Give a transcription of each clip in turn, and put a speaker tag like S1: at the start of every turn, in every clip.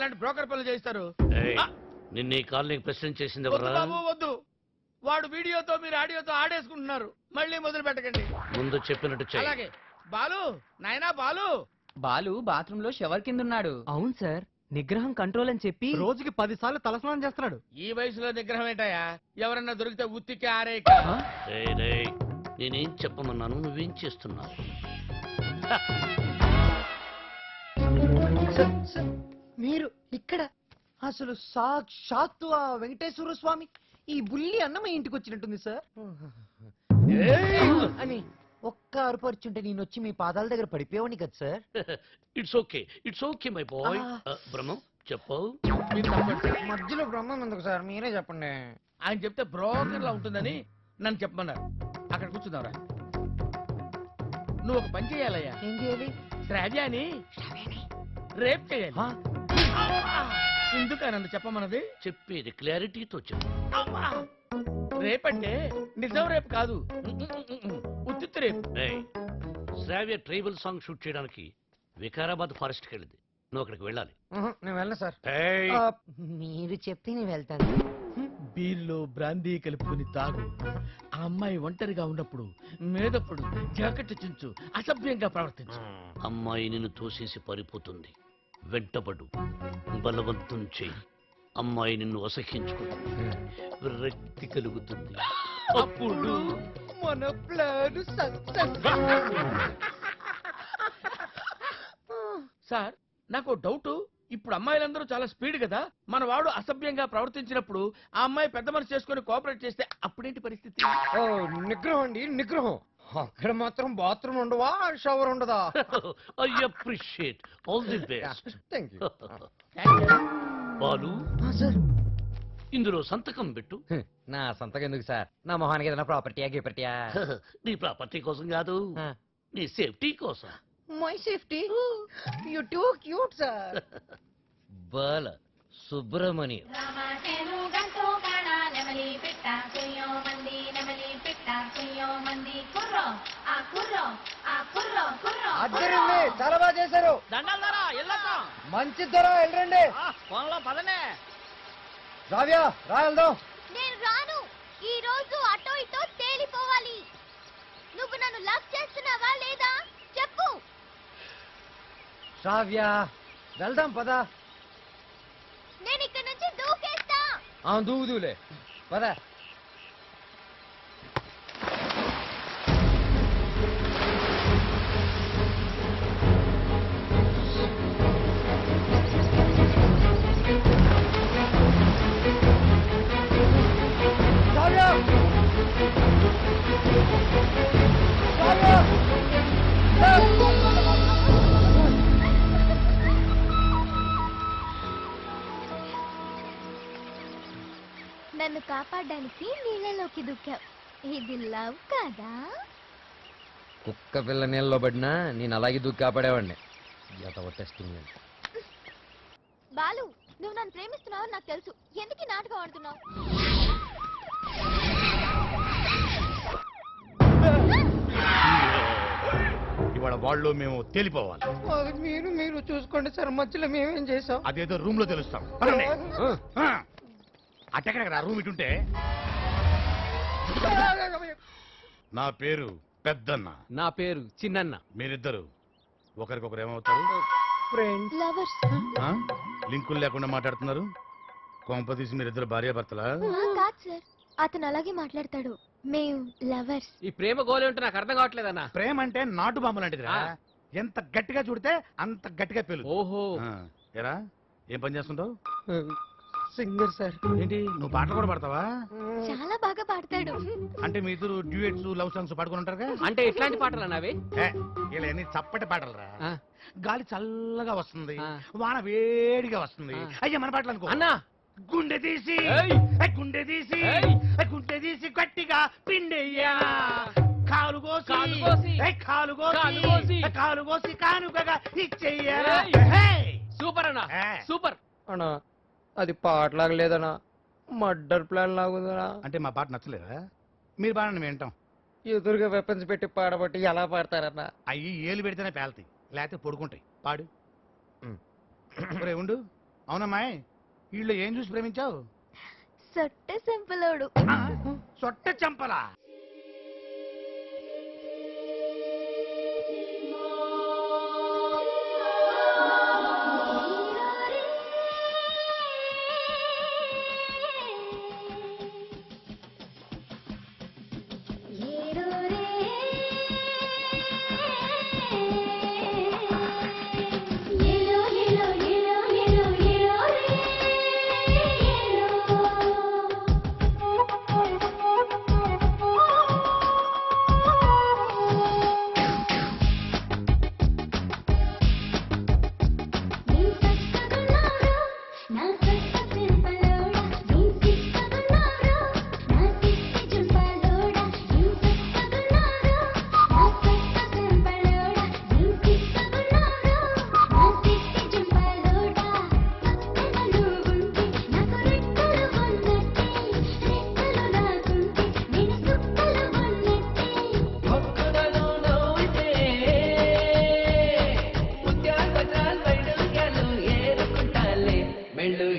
S1: ఎలాంటి బ్రోకర్ పనులు చేస్తారు?
S2: నిన్న ఈ కాలనీకి ప్రెసిడెంట్ చేసింది
S1: వద్దు బాబు వద్దు. వాడు వీడియోతో మీరు ఆడియోతో ఆడేసుకుంటున్నారు. మళ్ళీ మొదలు పెట్టకండి.
S2: ముందు చెప్పినట్టు చెయ్యి.
S1: అలాగే. బాలు, నాయనా బాలు.
S3: బాలు బాత్రూమ్ లో షవర్ కింద ఉన్నాడు.
S4: అవును సార్, నిగ్రహం కంట్రోల్ అని చెప్పి రోజుకి 10 సార్లు తలస్నానం చేస్తున్నాడు.
S1: ఈ వయసులో నిగ్రహం ఏంటయ్యా? ఎవరన్నా దొరికితే ఉత్తికి ఆరేక.
S2: నేనేం చెప్పమన్నాను, నువ్వేం చేస్తున్నావు?
S4: మీరు ఇక్కడ అసలు సాక్షాత్తు ఆ వెంకటేశ్వర స్వామి ఈ బుల్లి అన్న మీ ఇంటికి వచ్చినట్టుంది సార్ అని ఒక్క అరుపరుచుంటే నేను వచ్చి మీ పాదాల దగ్గర పడిపోయావని కదా sir.
S2: It's okay my boy. Brahmam చెప్పు.
S4: మధ్యలో బ్రహ్మం ఎందుకు సార్, మీరే చెప్పండి.
S1: ఆయన చెప్తే బ్రోకర్ లా ఉంటుందని నన్ను చెప్పమన్నారు. అక్కడ కూర్చున్నావురా. నువ్వు ఒక పని చేయాలయ్యా.
S4: ఏం చేయాలి?
S1: శ్రావ్యాని రేప్ చేయాలి. ఎందుకు నన్ను చెప్పమన్నది?
S2: చెప్పేది క్లారిటీతో చెప్పు.
S1: రేపంటే నిజం రేపు కాదు, ఉత్తిత్తు రేపు.
S2: శ్రావ్య ట్రైబల్ సాంగ్ షూట్ చేయడానికి వికారాబాద్ ఫారెస్ట్ కి వెళ్ళింది. నువ్వు అక్కడికి వెళ్ళాలి.
S4: నేను వెళ్ళను సార్. మీరు చెప్తే నేను వెళ్తాను.
S1: బీర్లో బ్రాందీ కలుపుకుని తాగు. ఆ అమ్మాయి ఒంటరిగా ఉన్నప్పుడు మేదప్పుడు జాకెట్ చించు, అసభ్యంగా ప్రవర్తించు.
S2: అమ్మాయి నిన్ను తోసేసి పారిపోతుంది. వెంటబడు, బలవంతం చెయ్యి. అమ్మాయి నిన్ను అసహించుకుంటుంది, విరక్తి కలుగుతుంది. అప్పుడు
S4: మన ప్లాన్ సక్సెస్.
S1: సార్ నాకు డౌట్. ఇప్పుడు అమ్మాయిలందరూ చాలా స్పీడ్ కదా. మన వాడు అసభ్యంగా ప్రవర్తించినప్పుడు ఆ అమ్మాయి పెద్ద మనసు చేసుకుని కోఆపరేట్ చేస్తే అప్పుడేంటి పరిస్థితి?
S4: నిగ్రహం అండి, నిగ్రహం. అక్కడ మాత్రం బాత్రూమ్ ఉండవా, షవర్ ఉండదా?
S2: I appreciate. All the best.
S4: Thank you.
S2: Balu,
S4: sir
S2: ఇందులో సంతకం పెట్టు.
S4: నా సంతకం ఎందుకు సార్? నా మొహానికి ఏదైనా ప్రాపర్టీయా గిపర్టీయా?
S2: నీ ప్రాపర్టీ కోసం కాదు, నీ సేఫ్టీ కోసం.
S4: My safety? You too cute sir.
S2: Bala Subramanyam.
S4: చాలా బాగా చేశారు. మంచి ధర వెళ్ళండి.
S1: పదనే
S4: రావ్యా రా వెళ్దాం.
S5: నేను రాను. ఈ రోజు అటో ఇటో తేలిపోవాలి. నువ్వు నన్ను లవ్ చేస్తున్నావా లేదా చెప్పు.
S4: రావ్యా వెళ్దాం పదా.
S5: నేను ఇక్కడ నుంచి దూకేస్తా.
S4: దూలే పదా.
S5: నన్ను కాపాడడానికి నీళ్ళలోకి దూకావు. ఇది లవ్ కదా?
S4: కుక్క పిల్ల నీళ్ళలో పడినా నేను అలాగే దూకి కాపాడేవాడిని.
S5: బాలు, నువ్వు నన్ను ప్రేమిస్తున్నావు నాకు తెలుసు. ఎందుకు ఈ నాటకం ఆడుతున్నావు?
S6: ఇవాళ వాళ్ళు మేము తేలిపోవాలి.
S4: మీరు చూసుకోండి సార్, మధ్యలో మేమేం చేసాం?
S6: అదేదో రూమ్ లో తెలుస్తాం. అటెక్కడ రూమ్ ఇటుంటే. నా పేరు పెద్దన్న.
S3: నా పేరు చిన్నన్న.
S6: మీరిద్దరు ఒకరికొకరు ఏమవుతారు?
S5: లవర్స్.
S6: లింకులు లేకుండా మాట్లాడుతున్నారు. కొంప తీసి మీరిద్దరు భార్యాభర్తలా?
S5: కాదు సార్, అతను అలాగే మాట్లాడతాడు. మేము లవర్స్.
S3: ఈ ప్రేమ గోలే ఉంటే నాకు అర్థం కావట్లేదన్నా.
S6: ప్రేమ అంటే నాటు బాంబు లాంటిదిరా. ఎంత గట్టిగా చూడితే అంత గట్టిగా పేలు.
S3: ఓహో.
S6: ఎరా ఏం పని చేస్తుంటావు?
S4: Singer sir.
S6: ఏంటి నువ్వు పాటలు కూడా పాడతావా?
S5: చాలా బాగా పాడతాడు.
S6: అంటే మీ ఇద్దరు డ్యూయట్స్ లవ్ సాంగ్స్ పాడుకుని ఉంటారుగా?
S3: అంటే ఇట్లాంటి పాటలు అన్నావి?
S6: ఇలా అన్ని చప్పటి పాటలురా.
S3: ఆ.
S6: గాలి చల్లగా వస్తుంది,
S3: ఆ.
S6: వాన వేడిగా వస్తుంది. అయ్యా మన పాటలు అనుకో.
S3: అన్నా
S6: గుండె తీసి
S3: ఏయ్!
S6: గుండె తీసి
S3: ఏయ్!
S6: గుండె తీసి గట్టిగా పిండెయ్యా. కాలు కోసి
S3: కాలు కోసి,
S6: కాలు
S3: కాలు కోసి,
S6: కోసి కాలు కోసి కానుకగా ఇచ్చెయ్యా.
S3: ఏయ్! సూపర్ అన్నా, సూపర్.
S4: అన్నా అది పాటలాగా లేదన్నా, మర్డర్ ప్లాన్ లాగుందనా.
S6: అంటే మా పాట నచ్చలేదా? మీరు పాడండి మేము వింటాం.
S4: ఎదురుగా వెపన్స్ పెట్టి పాడబట్టి ఎలా పాడతారన్నా?
S6: అయ్యి ఏలు పెడితేనే పేలతాయి, లేకపోతే పొడుకుంటాయి. పాడు. ఒరేయ్ ఉండు, అవునమ్మాయి వీళ్ళు ఏం చూసి ప్రేమించావు?
S5: సొట్ట సింపులోడు.
S6: సొట్ట చంపలా?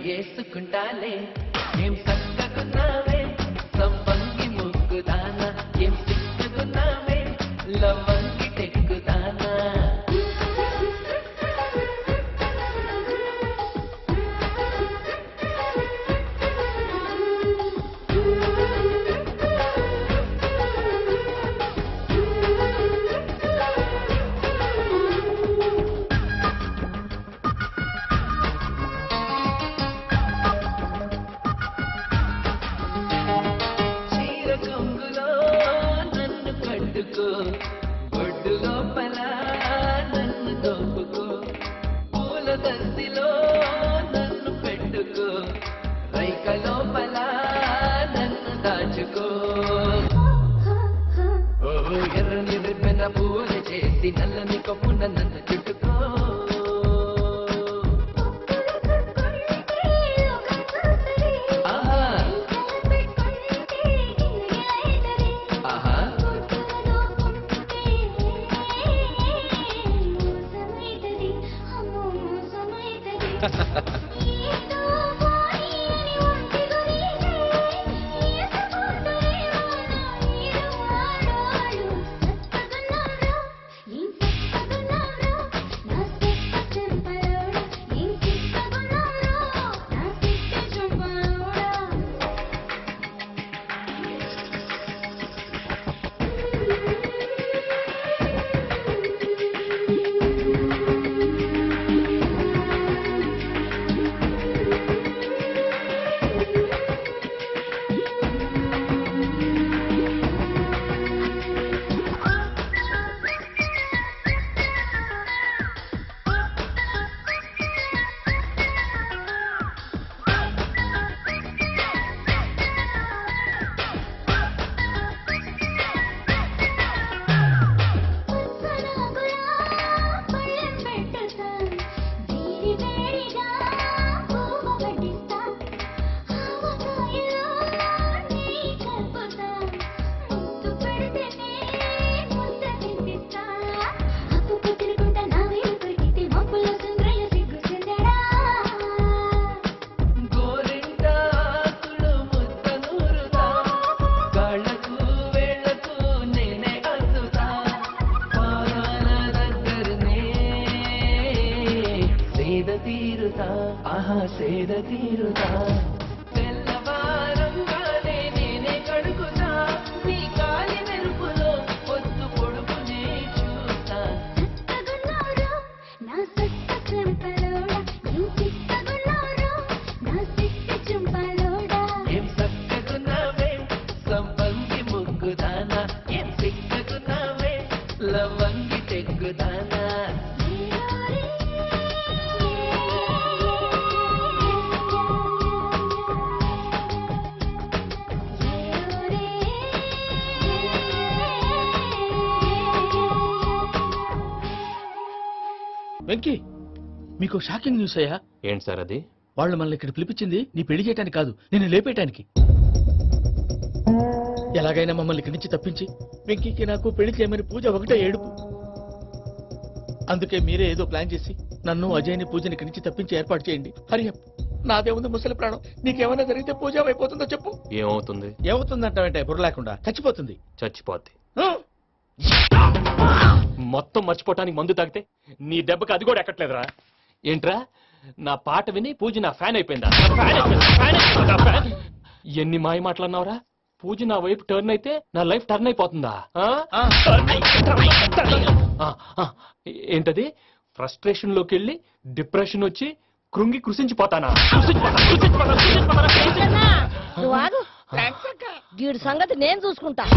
S7: వేసుకుంటాలే ఏం చక్కగున్నావే సంపంగి ముగ్గుదానా ఏం సిక్కుగున్నావే లవంగి టెక్కుదానా ఒడ్డు లోపల నన్ను దోపుకో పూల దంతిలో నన్ను పెట్టుకో రైక లోపల నన్ను దాచుకో ఓ ఎర్రని రిబ్బెన పూలు చేసి నల్లని కప్పున నన్ను చుట్టుకో సేద తీరుతా తెల్లవారంగానే నేనే కడుగుతా నీ కాలి మెరుపులో పొద్దు పొడుగునే చూస్తా
S5: నా సొట్ట చెంపలోడా నా సిట్టి చెంపలోడా
S7: ఏం చక్కగున్నావే సంపంగి ముగ్గుదానా ఏం సిక్కుగున్నావే లవంగి టెక్కుదానా
S1: వెంకీ, మీకు షాకింగ్ న్యూస్ అయ్యా.
S3: ఏంటి సార్ అది?
S1: వాళ్ళు మనల్ని ఇక్కడ పిలిపించింది నీ పెళ్లి చేయటానికి కాదు, నేను లేపేయటానికి. ఎలాగైనా మమ్మల్ని ఇక్కడి నుంచి తప్పించి వెంకీకి నాకు పెళ్లి చేయమని పూజ ఒకటే ఏడుపు. అందుకే మీరే ఏదో ప్లాన్ చేసి నన్ను అజయ్ని పూజని ఇక్కడి నుంచి తప్పించి ఏర్పాటు చేయండి. హరియప్. నాదేముంది ముసలి ప్రాణం, నీకేమైనా జరిగితే పూజ అయిపోతుందో చెప్పు.
S8: ఏమవుతుంది?
S1: ఏమవుతుందంటావంటే బుర్ర లేకుండా చచ్చిపోతుంది.
S8: చచ్చిపోద్ది.
S1: ఆ?
S8: మొత్తం మర్చిపోవటానికి మందు తాగితే నీ దెబ్బకి అది కూడా ఎక్కట్లేదురా. ఏంట్రా, నా పాట విని పూజ నా ఫ్యాన్ అయిపోయిందా? నా ఫ్యాన్. ఎన్ని మాయ మాటలన్నావురా? పూజ నా వైపు టర్న్ అయితే నా లైఫ్ టర్న్ అయిపోతుందా? ఆ? ఆ, ఆ, ఏంటది? ఫ్రస్ట్రేషన్ లోకి వెళ్ళి డిప్రెషన్ వచ్చి కృంగి కృషించిపోతానా?
S9: నువ్వు ఆగు. వీడి సంగతి నేను చూసుకుంటా.